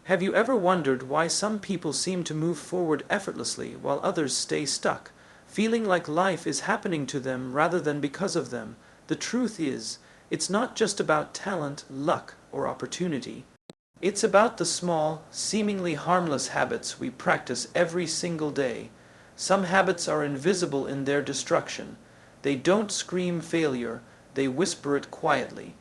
Have you ever wondered why some people seem to move forward effortlessly while others stay stuck, feeling like life is happening to them rather than because of them? The truth is, it's not just about talent, luck, or opportunity. It's about the small, seemingly harmless habits we practice every single day. Some habits are invisible in their destruction. They don't scream failure, they whisper it quietly.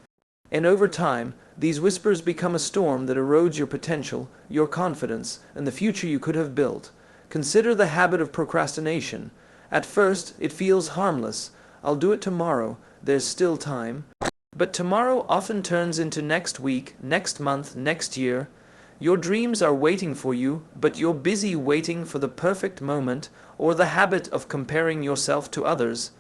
And over time, these whispers become a storm that erodes your potential, your confidence, and the future you could have built. Consider the habit of procrastination. At first, it feels harmless. I'll do it tomorrow. There's still time. But tomorrow often turns into next week, next month, next year. Your dreams are waiting for you, but you're busy waiting for the perfect moment or the habit of comparing yourself to others.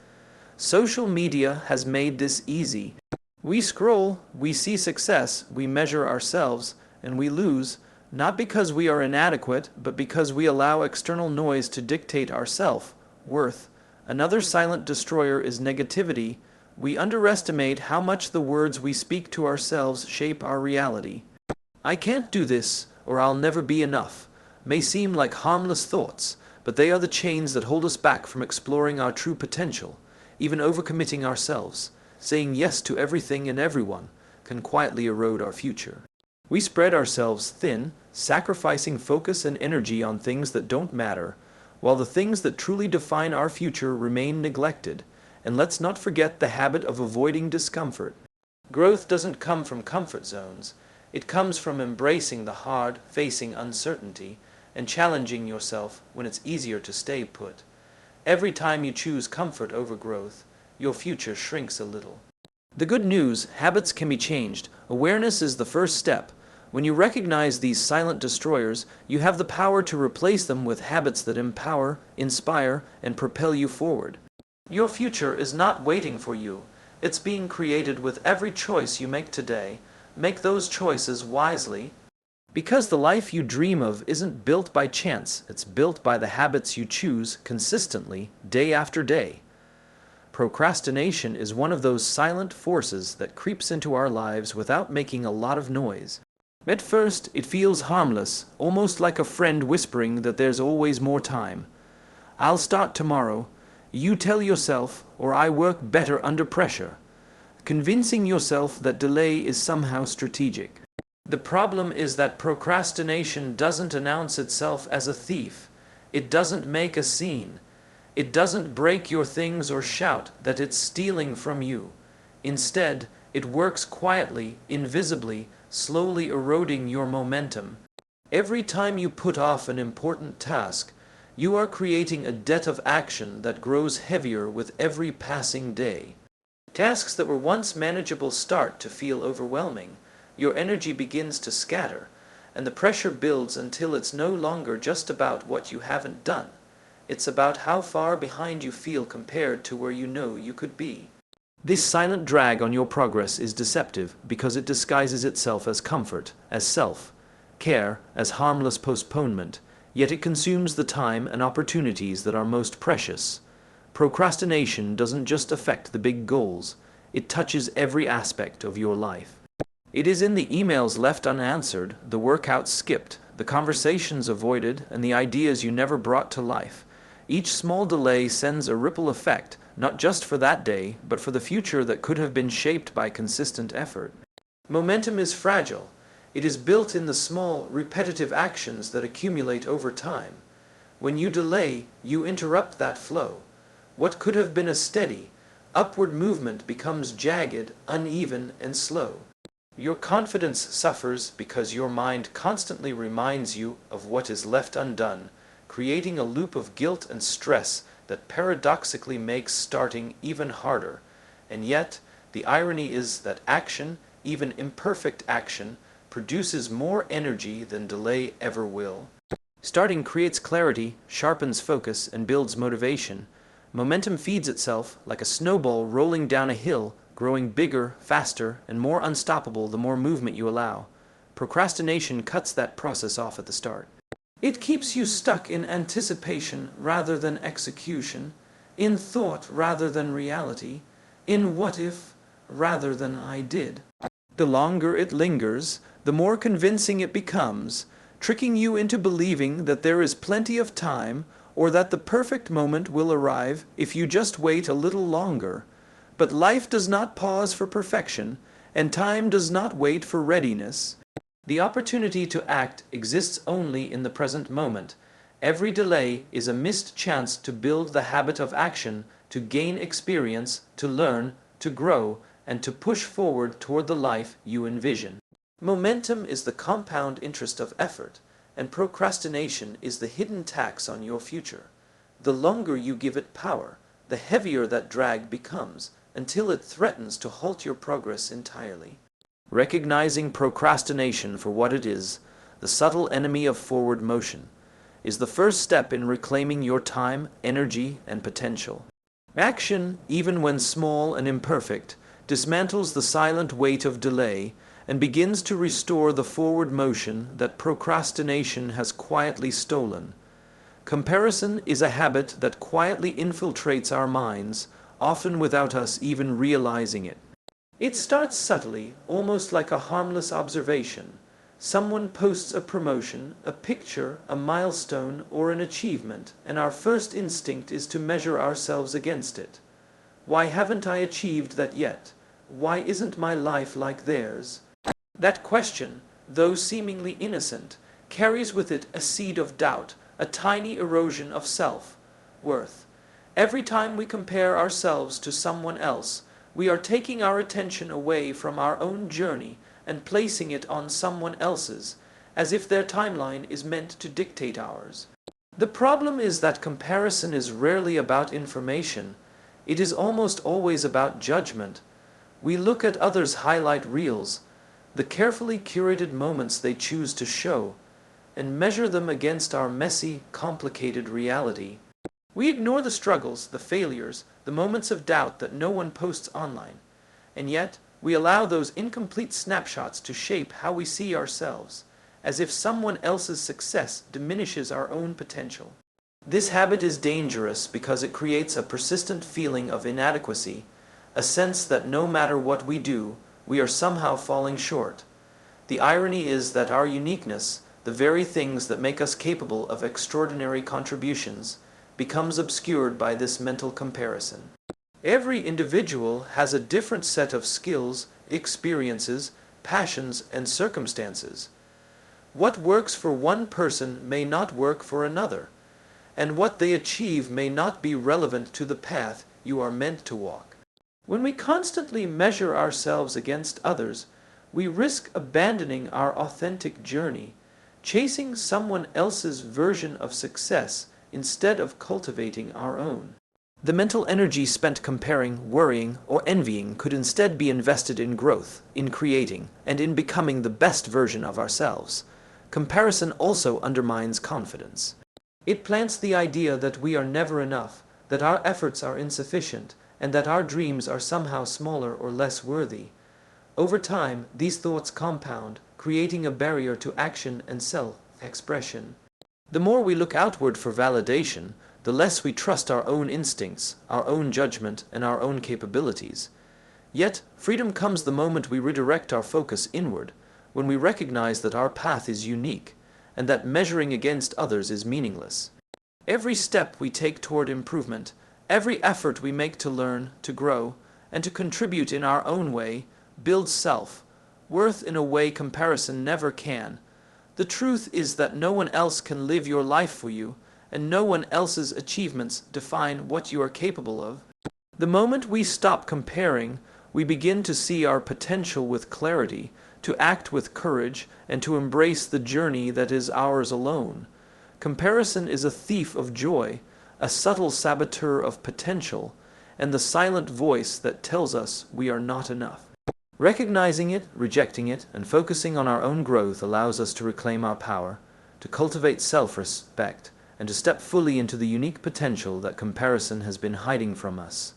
Social media has made this easy. We scroll, we see success, we measure ourselves, and we lose, not because we are inadequate, but because we allow external noise to dictate our self-worth. Another silent destroyer is negativity. We underestimate how much the words we speak to ourselves shape our reality. I can't do this, or I'll never be enough, may seem like harmless thoughts, but they are the chains that hold us back from exploring our true potential. Even overcommitting ourselves, saying yes to everything and everyone, can quietly erode our future. We spread ourselves thin, sacrificing focus and energy on things that don't matter, while the things that truly define our future remain neglected. And let's not forget the habit of avoiding discomfort. Growth doesn't come from comfort zones. It comes from embracing the hard, facing uncertainty, and challenging yourself when it's easier to stay put. Every time you choose comfort over growth, your future shrinks a little. The good news, habits can be changed. Awareness is the first step. When you recognize these silent destroyers, you have the power to replace them with habits that empower, inspire, and propel you forward. Your future is not waiting for you. It's being created with every choice you make today. Make those choices wisely. Because the life you dream of isn't built by chance, it's built by the habits you choose consistently, day after day. Procrastination is one of those silent forces that creeps into our lives without making a lot of noise. At first, it feels harmless, almost like a friend whispering that there's always more time. I'll start tomorrow. You tell yourself, or I work better under pressure. Convincing yourself that delay is somehow strategic. The problem is that procrastination doesn't announce itself as a thief. It doesn't make a scene. It doesn't break your things or shout that it's stealing from you. Instead, it works quietly, invisibly, slowly eroding your momentum. Every time you put off an important task, you are creating a debt of action that grows heavier with every passing day. Tasks that were once manageable start to feel overwhelming. Your energy begins to scatter, and the pressure builds until it's no longer just about what you haven't done. It's about how far behind you feel compared to where you know you could be. This silent drag on your progress is deceptive because it disguises itself as comfort, as self-care, as harmless postponement, yet it consumes the time and opportunities that are most precious. Procrastination doesn't just affect the big goals, it touches every aspect of your life. It is in the emails left unanswered, the workouts skipped, the conversations avoided, and the ideas you never brought to life. Each small delay sends a ripple effect, not just for that day, but for the future that could have been shaped by consistent effort. Momentum is fragile. It is built in the small, repetitive actions that accumulate over time. When you delay, you interrupt that flow. What could have been a steady, upward movement becomes jagged, uneven, and slow. Your confidence suffers because your mind constantly reminds you of what is left undone, creating a loop of guilt and stress that paradoxically makes starting even harder. And yet, the irony is that action, even imperfect action, produces more energy than delay ever will. Starting creates clarity, sharpens focus, and builds motivation. Momentum feeds itself like a snowball rolling down a hill, growing bigger, faster, and more unstoppable the more movement you allow. Procrastination cuts that process off at the start. It keeps you stuck in anticipation rather than execution, in thought rather than reality, in what if rather than I did. The longer it lingers, the more convincing it becomes. tricking you into believing that there is plenty of time or that the perfect moment will arrive if you just wait a little longer. But life does not pause for perfection, and time does not wait for readiness. The opportunity to act exists only in the present moment. Every delay is a missed chance to build the habit of action, to gain experience, to learn, to grow, and to push forward toward the life you envision. Momentum is the compound interest of effort, and procrastination is the hidden tax on your future. The longer you give it power, the heavier that drag becomes, until it threatens to halt your progress entirely. Recognizing procrastination for what it is, the subtle enemy of forward motion, is the first step in reclaiming your time, energy, and potential. Action, even when small and imperfect, dismantles the silent weight of delay and begins to restore the forward motion that procrastination has quietly stolen. Comparison is a habit that quietly infiltrates our minds, often without us even realizing it. It starts subtly, almost like a harmless observation. Someone posts a promotion, a picture, a milestone, or an achievement, and our first instinct is to measure ourselves against it. Why haven't I achieved that yet? Why isn't my life like theirs? That question, though seemingly innocent, carries with it a seed of doubt, a tiny erosion of self-worth. Every time we compare ourselves to someone else, we are taking our attention away from our own journey and placing it on someone else's, as if their timeline is meant to dictate ours. The problem is that comparison is rarely about information. It is almost always about judgment. We look at others' highlight reels, the carefully curated moments they choose to show, and measure them against our messy, complicated reality. We ignore the struggles, the failures, the moments of doubt that no one posts online, and yet we allow those incomplete snapshots to shape how we see ourselves, as if someone else's success diminishes our own potential. This habit is dangerous because it creates a persistent feeling of inadequacy, a sense that no matter what we do, we are somehow falling short. The irony is that our uniqueness, the very things that make us capable of extraordinary contributions, becomes obscured by this mental comparison. Every individual has a different set of skills, experiences, passions, and circumstances. What works for one person may not work for another, and what they achieve may not be relevant to the path you are meant to walk. When we constantly measure ourselves against others, we risk abandoning our authentic journey, chasing someone else's version of success instead of cultivating our own. The mental energy spent comparing, worrying, or envying could instead be invested in growth, in creating, and in becoming the best version of ourselves. Comparison also undermines confidence. It plants the idea that we are never enough, that our efforts are insufficient, and that our dreams are somehow smaller or less worthy. Over time, these thoughts compound, creating a barrier to action and self-expression. The more we look outward for validation, the less we trust our own instincts, our own judgment, and our own capabilities. Yet, freedom comes the moment we redirect our focus inward, when we recognize that our path is unique, and that measuring against others is meaningless. Every step we take toward improvement, every effort we make to learn, to grow, and to contribute in our own way, builds self-worth in a way comparison never can. The truth is that no one else can live your life for you, and no one else's achievements define what you are capable of. The moment we stop comparing, we begin to see our potential with clarity, to act with courage, and to embrace the journey that is ours alone. Comparison is a thief of joy, a subtle saboteur of potential, and the silent voice that tells us we are not enough. Recognizing it, rejecting it, and focusing on our own growth allows us to reclaim our power, to cultivate self-respect, and to step fully into the unique potential that comparison has been hiding from us.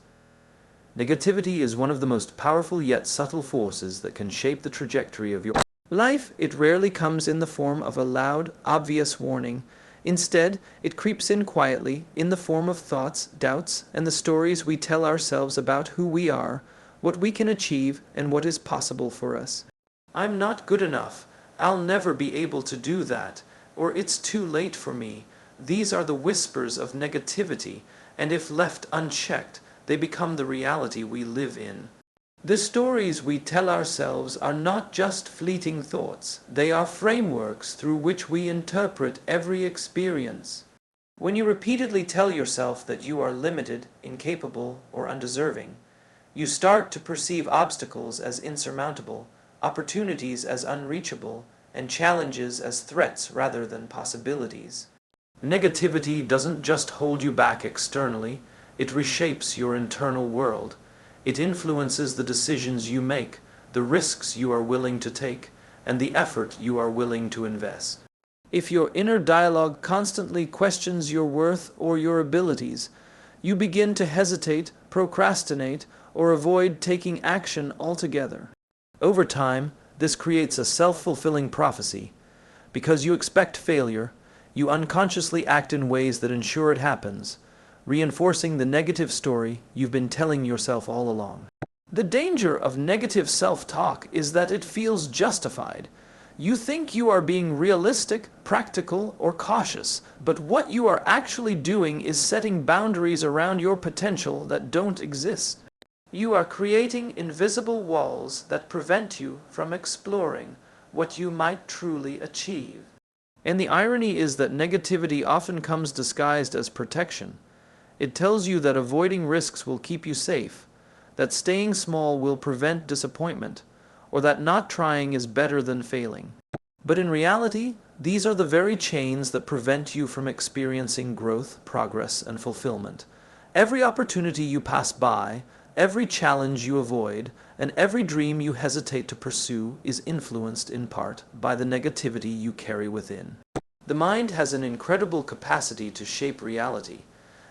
Negativity is one of the most powerful yet subtle forces that can shape the trajectory of your life. It rarely comes in the form of a loud, obvious warning. Instead, it creeps in quietly, in the form of thoughts, doubts, and the stories we tell ourselves about who we are, what we can achieve, and what is possible for us. I'm not good enough. "I'll never be able to do that," or "It's too late for me." These are the whispers of negativity, and if left unchecked, they become the reality we live in. The stories we tell ourselves are not just fleeting thoughts, they are frameworks through which we interpret every experience. When you repeatedly tell yourself that you are limited, incapable, or undeserving, you start to perceive obstacles as insurmountable, opportunities as unreachable, and challenges as threats rather than possibilities. Negativity doesn't just hold you back externally, it reshapes your internal world. It influences the decisions you make, the risks you are willing to take, and the effort you are willing to invest. If your inner dialogue constantly questions your worth or your abilities, you begin to hesitate, procrastinate, or avoid taking action altogether. Over time, this creates a self-fulfilling prophecy. Because you expect failure, you unconsciously act in ways that ensure it happens, reinforcing the negative story you've been telling yourself all along. The danger of negative self-talk is that it feels justified. You think you are being realistic, practical, or cautious, but what you are actually doing is setting boundaries around your potential that don't exist. You are creating invisible walls that prevent you from exploring what you might truly achieve. And the irony is that negativity often comes disguised as protection. It tells you that avoiding risks will keep you safe, that staying small will prevent disappointment, or that not trying is better than failing. But in reality, these are the very chains that prevent you from experiencing growth, progress, and fulfillment. Every opportunity you pass by, every challenge you avoid, and every dream you hesitate to pursue is influenced in part by the negativity you carry within. The mind has an incredible capacity to shape reality,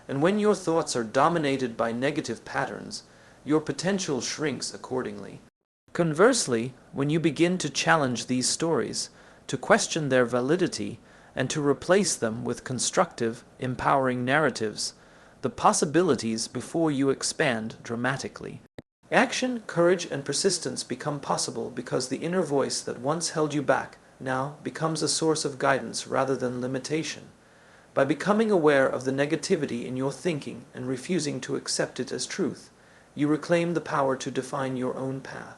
and when your thoughts are dominated by negative patterns, your potential shrinks accordingly. Conversely, when you begin to challenge these stories, to question their validity, and to replace them with constructive, empowering narratives, the possibilities before you expand dramatically. Action, courage, and persistence become possible because the inner voice that once held you back now becomes a source of guidance rather than limitation. By becoming aware of the negativity in your thinking and refusing to accept it as truth, you reclaim the power to define your own path.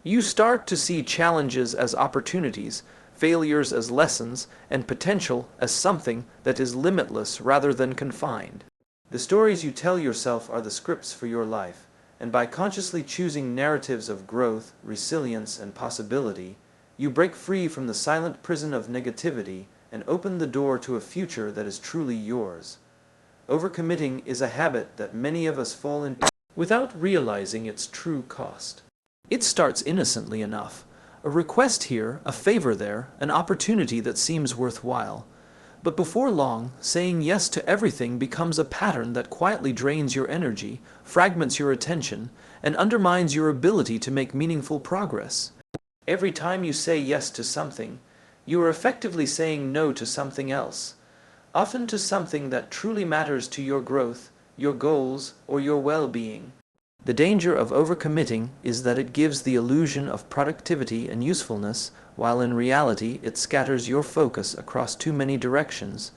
You start to see challenges as opportunities, failures as lessons, and potential as something that is limitless rather than confined. The stories you tell yourself are the scripts for your life, and by consciously choosing narratives of growth, resilience, and possibility, you break free from the silent prison of negativity and open the door to a future that is truly yours. Overcommitting is a habit that many of us fall into without realizing its true cost. It starts innocently enough. A request here, a favor there, an opportunity that seems worthwhile. But before long, saying yes to everything becomes a pattern that quietly drains your energy, fragments your attention, and undermines your ability to make meaningful progress. Every time you say yes to something, you are effectively saying no to something else, often to something that truly matters to your growth, your goals, or your well-being. The danger of overcommitting is that it gives the illusion of productivity and usefulness, while in reality it scatters your focus across too many directions.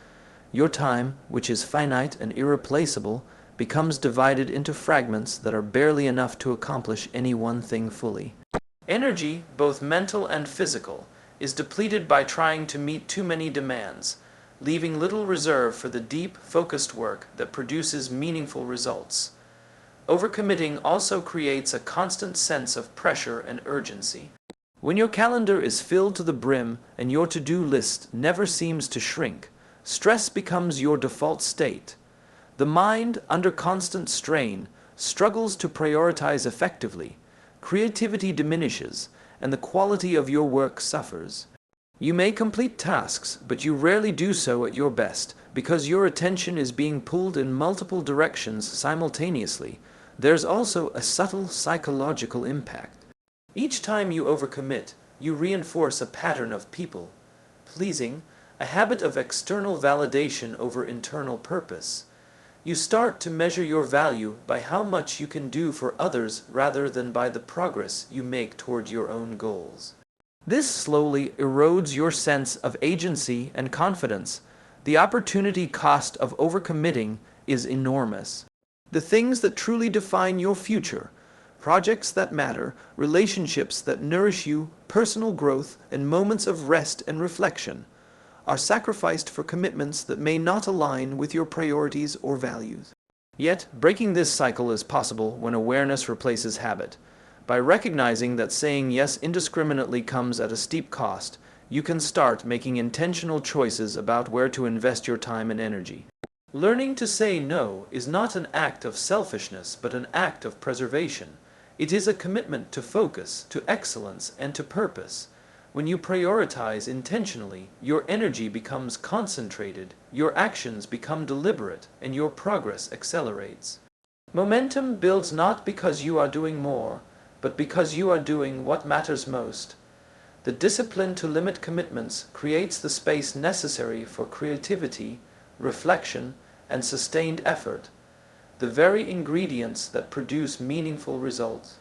Your time, which is finite and irreplaceable, becomes divided into fragments that are barely enough to accomplish any one thing fully. Energy, both mental and physical, is depleted by trying to meet too many demands, leaving little reserve for the deep, focused work that produces meaningful results. Overcommitting also creates a constant sense of pressure and urgency. When your calendar is filled to the brim and your to-do list never seems to shrink, stress becomes your default state. The mind, under constant strain, struggles to prioritize effectively. Creativity diminishes, and the quality of your work suffers. You may complete tasks, but you rarely do so at your best, because your attention is being pulled in multiple directions simultaneously. There's also a subtle psychological impact. Each time you overcommit, you reinforce a pattern of people-pleasing, a habit of external validation over internal purpose. You start to measure your value by how much you can do for others rather than by the progress you make toward your own goals. This slowly erodes your sense of agency and confidence. The opportunity cost of overcommitting is enormous. The things that truly define your future, projects that matter, relationships that nourish you, personal growth, and moments of rest and reflection, are sacrificed for commitments that may not align with your priorities or values. Yet, breaking this cycle is possible when awareness replaces habit. By recognizing that saying yes indiscriminately comes at a steep cost, you can start making intentional choices about where to invest your time and energy. Learning to say no is not an act of selfishness, but an act of preservation. It is a commitment to focus, to excellence, and to purpose. When you prioritize intentionally, your energy becomes concentrated, your actions become deliberate, and your progress accelerates. Momentum builds not because you are doing more, but because you are doing what matters most. The discipline to limit commitments creates the space necessary for creativity, reflection, and sustained effort, the very ingredients that produce meaningful results.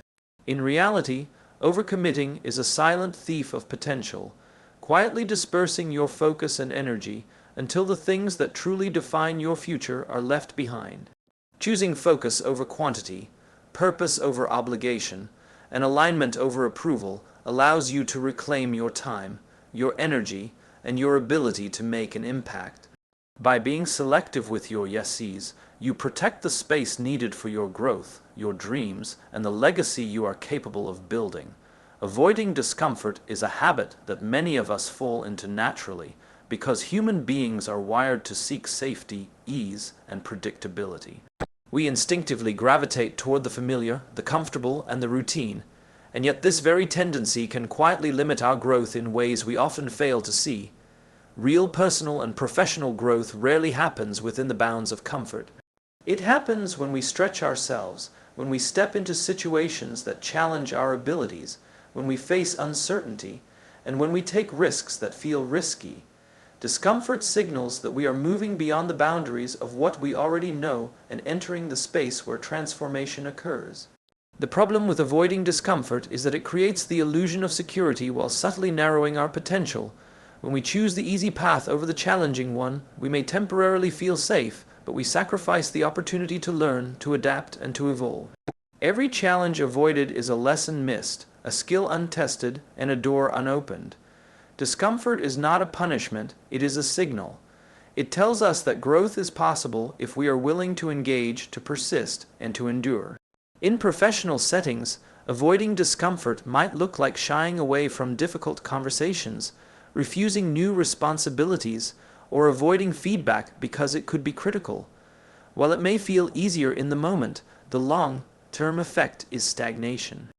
In reality, overcommitting is a silent thief of potential, quietly dispersing your focus and energy until the things that truly define your future are left behind. Choosing focus over quantity, purpose over obligation, and alignment over approval allows you to reclaim your time, your energy, and your ability to make an impact. By being selective with your yeses, you protect the space needed for your growth, your dreams, and the legacy you are capable of building. Avoiding discomfort is a habit that many of us fall into naturally, because human beings are wired to seek safety, ease, and predictability. We instinctively gravitate toward the familiar, the comfortable, and the routine, and yet this very tendency can quietly limit our growth in ways we often fail to see. Real personal and professional growth rarely happens within the bounds of comfort. It happens when we stretch ourselves, when we step into situations that challenge our abilities, when we face uncertainty, and when we take risks that feel risky. Discomfort signals that we are moving beyond the boundaries of what we already know and entering the space where transformation occurs. The problem with avoiding discomfort is that it creates the illusion of security while subtly narrowing our potential. When we choose the easy path over the challenging one, we may temporarily feel safe, but we sacrifice the opportunity to learn, to adapt, and to evolve. Every challenge avoided is a lesson missed, a skill untested, and a door unopened. Discomfort is not a punishment, it is a signal. It tells us that growth is possible if we are willing to engage, to persist, and to endure. In professional settings, avoiding discomfort might look like shying away from difficult conversations, refusing new responsibilities, or avoiding feedback because it could be critical. While it may feel easier in the moment, the long-term effect is stagnation.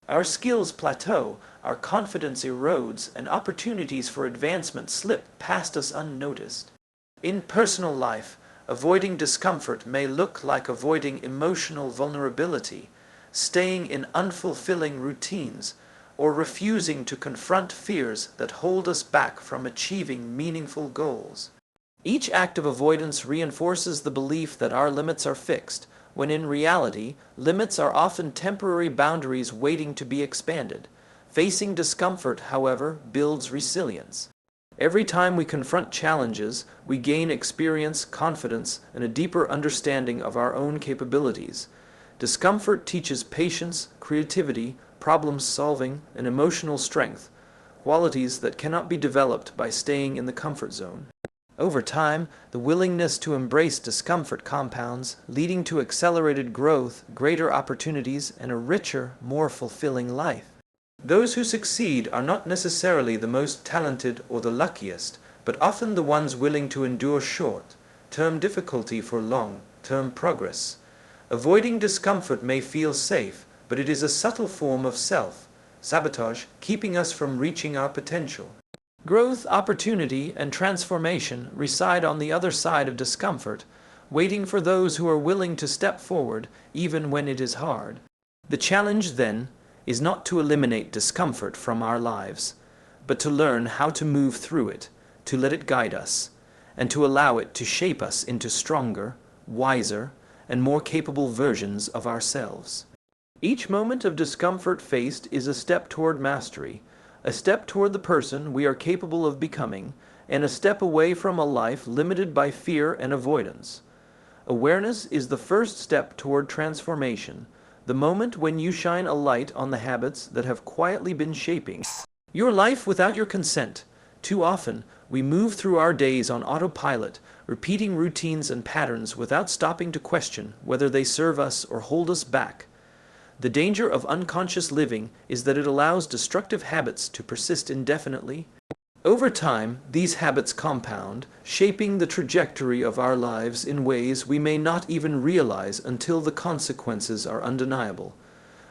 Our skills plateau, our confidence erodes, and opportunities for advancement slip past us unnoticed. In personal life, avoiding discomfort may look like avoiding emotional vulnerability, staying in unfulfilling routines, or refusing to confront fears that hold us back from achieving meaningful goals. Each act of avoidance reinforces the belief that our limits are fixed, when in reality, limits are often temporary boundaries waiting to be expanded. Facing discomfort, however, builds resilience. Every time we confront challenges, we gain experience, confidence, and a deeper understanding of our own capabilities. Discomfort teaches patience, creativity, problem-solving, and emotional strength, qualities that cannot be developed by staying in the comfort zone. Over time, the willingness to embrace discomfort compounds, leading to accelerated growth, greater opportunities, and a richer, more fulfilling life. Those who succeed are not necessarily the most talented or the luckiest, but often the ones willing to endure short-term difficulty for long-term progress. Avoiding discomfort may feel safe, but it is a subtle form of self-sabotage, keeping us from reaching our potential. Growth, opportunity, and transformation reside on the other side of discomfort, waiting for those who are willing to step forward even when it is hard. The challenge, then, is not to eliminate discomfort from our lives, but to learn how to move through it, to let it guide us, and to allow it to shape us into stronger, wiser, and more capable versions of ourselves. Each moment of discomfort faced is a step toward mastery, a step toward the person we are capable of becoming, and a step away from a life limited by fear and avoidance. Awareness is the first step toward transformation, the moment when you shine a light on the habits that have quietly been shaping your life without your consent. Too often, we move through our days on autopilot, repeating routines and patterns without stopping to question whether they serve us or hold us back. The danger of unconscious living is that it allows destructive habits to persist indefinitely. Over time, these habits compound, shaping the trajectory of our lives in ways we may not even realize until the consequences are undeniable.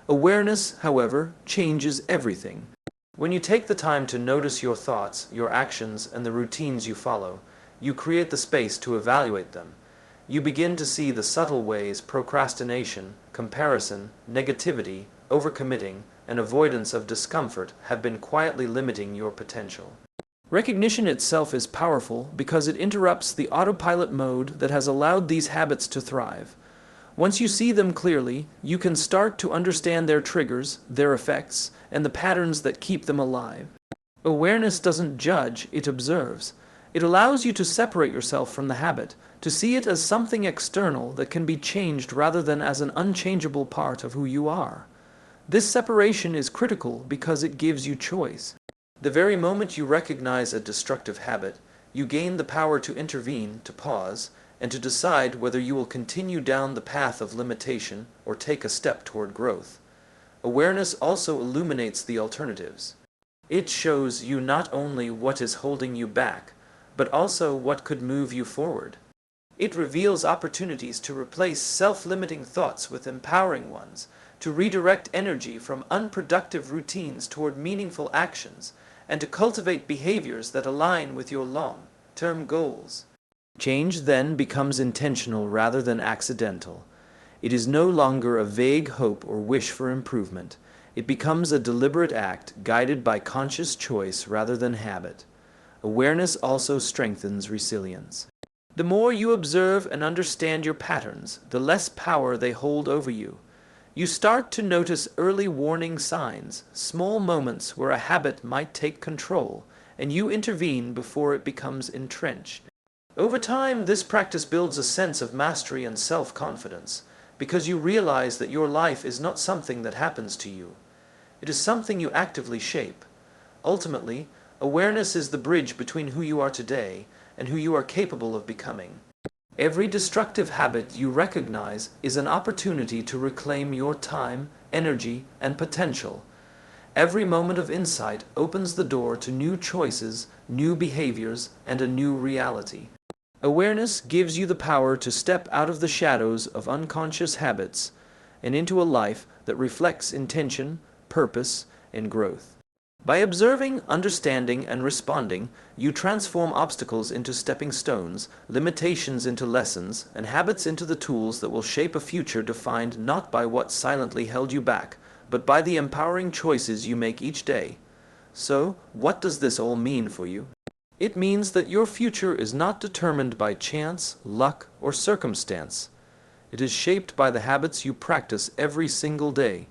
Awareness, however, changes everything. When you take the time to notice your thoughts, your actions, and the routines you follow, you create the space to evaluate them. You begin to see the subtle ways procrastination, comparison, negativity, overcommitting, and avoidance of discomfort have been quietly limiting your potential. Recognition itself is powerful because it interrupts the autopilot mode that has allowed these habits to thrive. Once you see them clearly, you can start to understand their triggers, their effects, and the patterns that keep them alive. Awareness doesn't judge, it observes. It allows you to separate yourself from the habit, to see it as something external that can be changed rather than as an unchangeable part of who you are. This separation is critical because it gives you choice. The very moment you recognize a destructive habit, you gain the power to intervene, to pause, and to decide whether you will continue down the path of limitation or take a step toward growth. Awareness also illuminates the alternatives. It shows you not only what is holding you back, but also what could move you forward. It reveals opportunities to replace self-limiting thoughts with empowering ones, to redirect energy from unproductive routines toward meaningful actions, and to cultivate behaviors that align with your long-term goals. Change then becomes intentional rather than accidental. It is no longer a vague hope or wish for improvement. It becomes a deliberate act guided by conscious choice rather than habit. Awareness also strengthens resilience. The more you observe and understand your patterns, the less power they hold over you. You start to notice early warning signs, small moments where a habit might take control, and you intervene before it becomes entrenched. Over time, this practice builds a sense of mastery and self-confidence, because you realize that your life is not something that happens to you. It is something you actively shape. Ultimately, awareness is the bridge between who you are today and who you are capable of becoming. Every destructive habit you recognize is an opportunity to reclaim your time, energy, and potential. Every moment of insight opens the door to new choices, new behaviors, and a new reality. Awareness gives you the power to step out of the shadows of unconscious habits and into a life that reflects intention, purpose, and growth. By observing, understanding, and responding, you transform obstacles into stepping stones, limitations into lessons, and habits into the tools that will shape a future defined not by what silently held you back, but by the empowering choices you make each day. So, what does this all mean for you? It means that your future is not determined by chance, luck, or circumstance. It is shaped by the habits you practice every single day.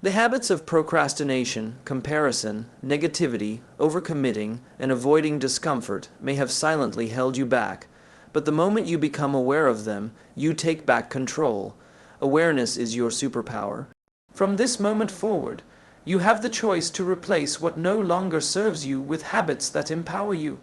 The habits of procrastination, comparison, negativity, overcommitting, and avoiding discomfort may have silently held you back, but the moment you become aware of them, you take back control. Awareness is your superpower. From this moment forward, you have the choice to replace what no longer serves you with habits that empower you.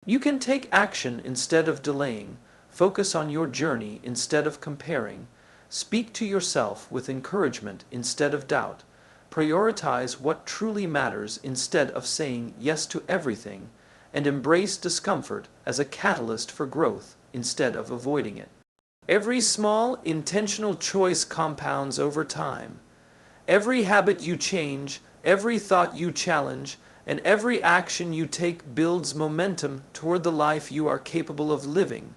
You can take action instead of delaying, focus on your journey instead of comparing, speak to yourself with encouragement instead of doubt, prioritize what truly matters instead of saying yes to everything, and embrace discomfort as a catalyst for growth instead of avoiding it. Every small, intentional choice compounds over time. Every habit you change, every thought you challenge, and every action you take builds momentum toward the life you are capable of living.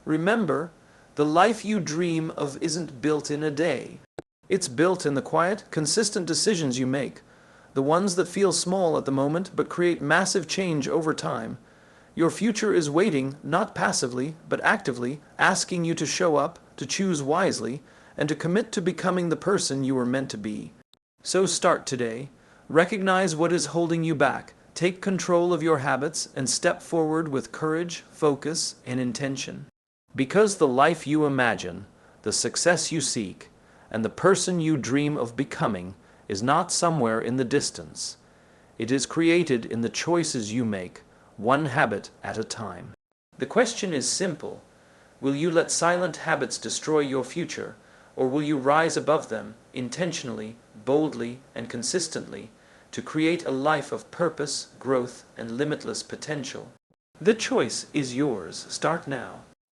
Remember, the life you dream of isn't built in a day. It's built in the quiet, consistent decisions you make, the ones that feel small at the moment but create massive change over time. Your future is waiting, not passively, but actively, asking you to show up, to choose wisely, and to commit to becoming the person you were meant to be. So start today. Recognize what is holding you back. Take control of your habits and step forward with courage, focus, and intention. Because the life you imagine, the success you seek, and the person you dream of becoming is not somewhere in the distance. It is created in the choices you make, one habit at a time. The question is simple. Will you let silent habits destroy your future, or will you rise above them intentionally, boldly, and consistently to create a life of purpose, growth, and limitless potential? The choice is yours. Start now.